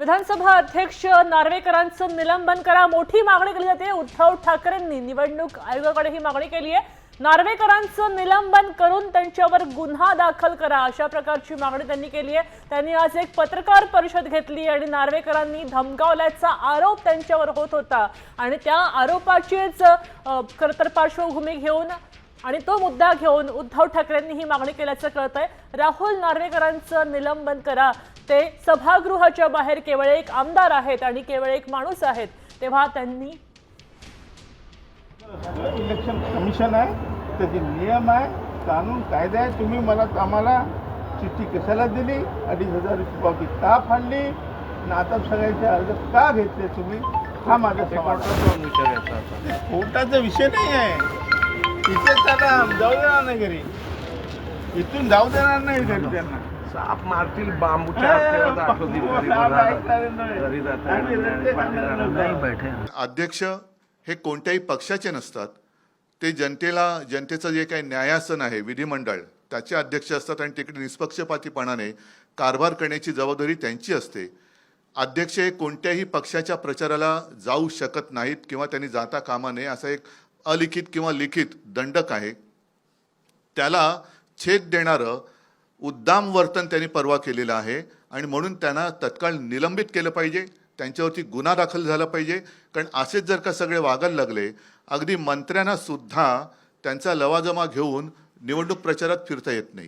विधानसभा अध्यक्ष नार्वेकरांचं निलंबन करा, मोठी मागणी केली जाते। उद्धव ठाकरेंनी निवडणूक आयोगाकडे ही मागणी केली आहे। नार्वेकरांचं निलंबन करून त्यांच्यावर गुन्हा दाखल करा, अशा प्रकारची मागणी त्यांनी केली आहे। त्यांनी आज एक पत्रकार परिषद घेतली आणि नार्वेकरांनी धमकावल्याचा आरोप त्यांच्यावर होत होता आणि त्या आरोपाचीच खरतर पार्श्वभूमी घेऊन आणि तो मुद्दा घेऊन उद्धव ठाकरेंनी ही मागणी केल्याचं कळतंय। राहुल नार्वेकरांचं निलंबन करा, ते सभागृहाच्या बाहेर केवळ एक आमदार आहेत आणि केवळ एक माणूस आहेत, तेव्हा त्यांनी इलेक्शन कमिशन आहे, त्याचे नियम आहे, कानून कायदा आहे। तुम्ही मला आम्हाला चिठ्ठी कशाला दिली, 2,500 रुपये पावती का फाडली, आता सगळ्यांचे अर्ज का घेतले तुम्ही, हा माझा सवाल आहे। कोर्टाचा विषय नाही आहे, इथे त्याला जाऊ देणार नाही घरी, इथून जाऊ देणार नाही घरी त्यांना। साप मारतील बांबूच्या अध्यक्ष हे कोणत्याही पक्षाचे नसतात, ते जनतेचं जे काही न्यायासन आहे विधिमंडळ त्याचे अध्यक्ष असतात आणि तिकडे निष्पक्षपातीपणाने कारभार करण्याची जबाबदारी त्यांची असते। अध्यक्ष हे कोणत्याही पक्षाच्या प्रचाराला जाऊ शकत नाहीत किंवा त्यांनी जाता कामा नये, असा एक अलिखित किंवा लिखित दंडक आहे। त्याला छेद देणारं उद्दाम वर्तन त्यांनी परवा केलेलं आहे आणि म्हणून त्यांना तत्काळ निलंबित केलं पाहिजे, त्यांच्यावरती गुन्हा दाखल झाला पाहिजे। कारण असेच जर का सगळे वागायला लागले, अगदी मंत्र्यांना सुद्धा त्यांचा लवाजमा घेऊन निवडणूक प्रचारात फिरता येत नाही।